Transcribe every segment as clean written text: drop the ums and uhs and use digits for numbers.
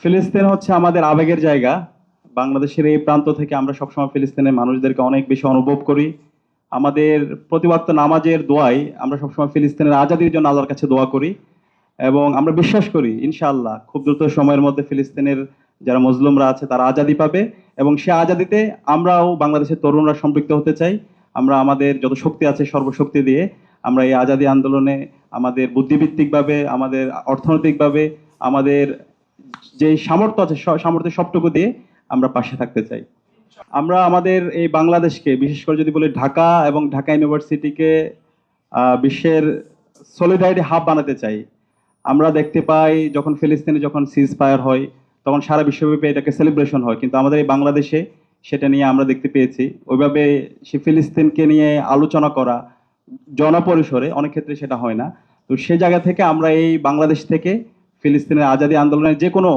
ফিলিস্তিন হচ্ছে আমাদের আবেগের জায়গা। বাংলাদেশের এই প্রান্ত থেকে আমরা সবসময় ফিলিস্তিনের মানুষদেরকে অনেক বেশি অনুভব করি। আমাদের প্রতিওয়াক্ত নামাজের দোয়ায় আমরা সবসময় ফিলিস্তিনের আজাদির জন্য আল্লাহর কাছে দোয়া করি এবং আমরা বিশ্বাস করি ইনশাআল্লাহ খুব দ্রুত সময়ের মধ্যে ফিলিস্তিনের যারা মজলুমরা আছে তারা আজাদি পাবে এবং সে আজাদিতে আমরাও বাংলাদেশের তরুণরা সম্পৃক্ত হতে চাই। আমরা আমাদের যত শক্তি আছে সর্বশক্তি দিয়ে আমরা এই আজাদি আন্দোলনে আমাদের বুদ্ধিভিত্তিকভাবে, আমাদের অর্থনৈতিকভাবে, আমাদের যে সামর্থ্য আছে সামর্থ্যের সবটুকু দিয়ে আমরা পাশে থাকতে চাই। আমরা আমাদের এই বাংলাদেশকে বিশেষ করে যদি বলি ঢাকা এবং ঢাকা ইউনিভার্সিটিকে বিশ্বের সলিডারিটি হাব বানাতে চাই। আমরা দেখতে পাই যখন ফিলিস্তিনে যখন সিজ ফায়ার হয় তখন সারা বিশ্বব্যাপী এটাকে সেলিব্রেশন হয়, কিন্তু আমাদের এই বাংলাদেশে সেটা নিয়ে আমরা দেখতে পেয়েছি ওইভাবে সে ফিলিস্তিনকে নিয়ে আলোচনা করা জনপরিসরে অনেক ক্ষেত্রে সেটা হয় না। তো সে জায়গা থেকে আমরা এই বাংলাদেশ থেকে ফিলিস্তিনের আজাদী আন্দোলনের যে কোনো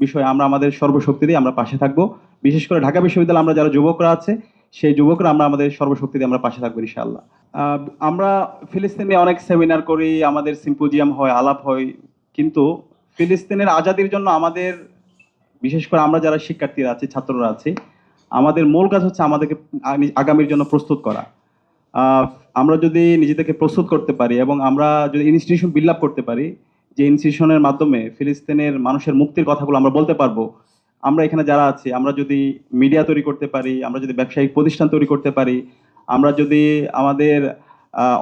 বিষয়ে আমরা আমাদের সর্বশক্তি দিয়ে আমরা পাশে থাকবো। বিশেষ করে ঢাকা বিশ্ববিদ্যালয়ে আমরা যারা যুবকরা আছে সেই যুবকরা আমরা আমাদের সর্বশক্তি দিয়ে আমরা পাশে থাকবো ইনশাআল্লাহ। আমরা ফিলিস্তিনে অনেক সেমিনার করি, আমাদের সিম্পোজিয়াম হয়, আলাপ হয়, কিন্তু ফিলিস্তিনের আজাদির জন্য আমাদের বিশেষ করে আমরা যারা শিক্ষার্থীরা আছি, ছাত্ররা আছি, আমাদের মূল কাজ হচ্ছে আমাদেরকে আগামীর জন্য প্রস্তুত করা। আমরা যদি নিজেদেরকে প্রস্তুত করতে পারি এবং আমরা যদি ইনস্টিটিউশন বিল্ড আপ করতে পারি, যে ইনস্টিটিউশনের মাধ্যমে ফিলিস্তিনের মানুষের মুক্তির কথাগুলো আমরা বলতে পারবো, আমরা এখানে যারা আছি আমরা যদি মিডিয়া তৈরি করতে পারি, আমরা যদি ব্যবসায়িক প্রতিষ্ঠান তৈরি করতে পারি, আমরা যদি আমাদের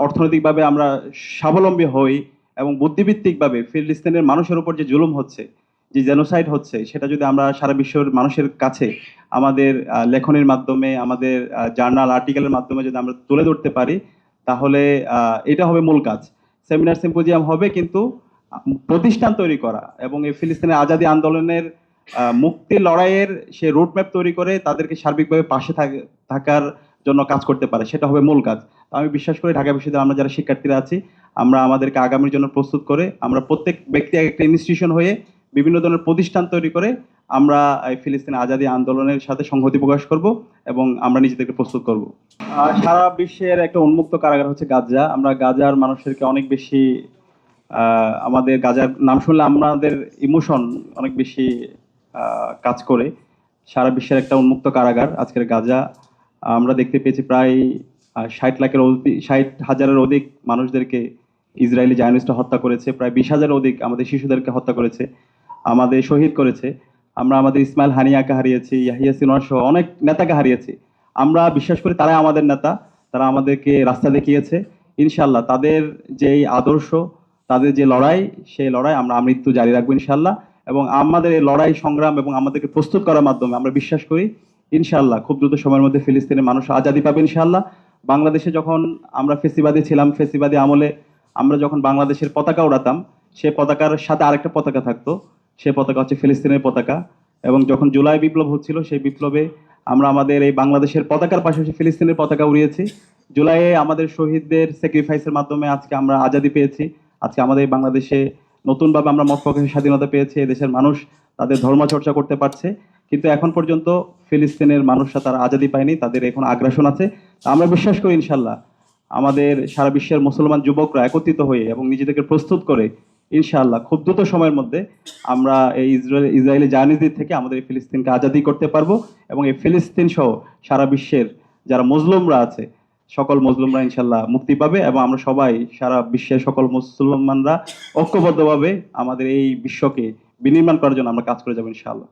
অর্থনৈতিকভাবে আমরা স্বাবলম্বী হই এবং বুদ্ধিভিত্তিকভাবে ফিলিস্তিনের মানুষের উপর যে জুলুম হচ্ছে, যে জেনোসাইড হচ্ছে, সেটা যদি আমরা সারা বিশ্বের মানুষের কাছে আমাদের লেখনের মাধ্যমে, আমাদের জার্নাল আর্টিকেলের মাধ্যমে যদি আমরা তুলে ধরতে পারি, তাহলে এটা হবে মূল কাজ। সেমিনার সিম্পোজিয়াম হবে, কিন্তু প্রতিষ্ঠান তৈরি করা এবং এই ফিলিস্তিনের আজাদী আন্দোলনের মুক্তি লড়াইয়ের সে রুটম্যাপ তৈরি করে তাদেরকে সার্বিকভাবে পাশে থাকার জন্য কাজ করতে পারে, সেটা হবে মূল কাজ। আমি বিশ্বাস করি ঢাকা বিশ্ববিদ্যালয়ে আমরা যারা শিক্ষার্থীরা আছি আমরা আমাদেরকে আগামীর জন্য প্রস্তুত করে আমরা প্রত্যেক ব্যক্তি একটা ইনস্টিটিউশন হয়ে বিভিন্ন ধরনের প্রতিষ্ঠান তৈরি করে আমরা এই ফিলিস্তিন আজাদী আন্দোলনের সাথে সংহতি প্রকাশ করব এবং আমরা নিজেদেরকে প্রস্তুত করব। সারা বিশ্বের একটা উন্মুক্ত কারাগার হচ্ছে গাজা। আমরা গাজার মানুষদেরকে অনেক বেশি আমাদের গাজার নাম শুনলে আমাদের ইমোশন অনেক বেশি কাজ করে। সারা বিশ্বের একটা উন্মুক্ত কারাগার আজকের গাজা। আমরা দেখতে পেয়েছি প্রায় 60,000-এর অধিক মানুষদেরকে ইসরায়েলি জায়নিস্টরা হত্যা করেছে, প্রায় 20,000-এর অধিক আমাদের শিশুদেরকে হত্যা করেছে, আমাদের শহীদ করেছে। আমরা আমাদের ইসমাইল হানিয়াকে হারিয়েছি, ইয়াহিয়া সিনওয়ার সহ অনেক নেতাকে হারিয়েছি। আমরা বিশ্বাস করি তারাই আমাদের নেতা, তারা আমাদেরকে রাস্তা দেখিয়েছে। ইনশাল্লাহ তাদের যেই আদর্শ, তাদের যে লড়াই, সেই লড়াই আমরা আমৃত্যু জারি রাখবো ইনশাল্লাহ। এবং আমাদের এই লড়াই সংগ্রাম এবং আমাদেরকে প্রস্তুত করার মাধ্যমে আমরা বিশ্বাস করি ইনশাল্লাহ খুব দ্রুত সময়ের মধ্যে ফিলিস্তিনের মানুষ আজাদি পাবে ইনশাল্লাহ। বাংলাদেশে যখন আমরা ফেসিবাদী ছিলাম, ফেসিবাদী আমলে আমরা যখন বাংলাদেশের পতাকা উড়াতাম, সে পতাকার সাথে আরেকটা পতাকা থাকতো, সে পতাকা হচ্ছে ফিলিস্তিনের পতাকা। এবং যখন জুলাই বিপ্লব হচ্ছিল সেই বিপ্লবে আমরা আমাদের এই বাংলাদেশের পতাকার পাশাপাশি ফিলিস্তিনের পতাকা উড়িয়েছি। জুলাইয়ে আমাদের শহীদদের স্যাক্রিফাইসের মাধ্যমে আজকে আমরা আজাদি পেয়েছি। আজকে আমাদের বাংলাদেশে নতুনভাবে আমরা মত প্রকাশের স্বাধীনতা পেয়েছি, দেশের মানুষ তাদের ধর্ম চর্চা করতে পারছে। কিন্তু এখন পর্যন্ত ফিলিস্তিনের মানুষরা তারা আজাদি পায়নি, তাদের এখন আগ্রাসন আছে। আমরা বিশ্বাস করি ইনশাল্লাহ আমাদের সারা বিশ্বের মুসলমান যুবকরা একত্রিত হয়ে এবং নিজেদেরকে প্রস্তুত করে ইনশাআল্লাহ খুব দ্রুত সময়ের মধ্যে আমরা এই ইসরায়েলি জায়নিস্টদের থেকে আমাদের এই ফিলিস্তিনকে আজাদি করতে পারবো এবং এই ফিলিস্তিন সহ সারা বিশ্বের যারা মজলুমরা আছে সকল মজলুমরা ইনশাআল্লাহ মুক্তি পাবে এবং আমরা সবাই সারা বিশ্বের সকল মুসলমানরা ঐক্যবদ্ধভাবে আমাদের এই বিশ্বকে বিনির্মাণ করার জন্য আমরা কাজ করে যাবো ইনশাআল্লাহ।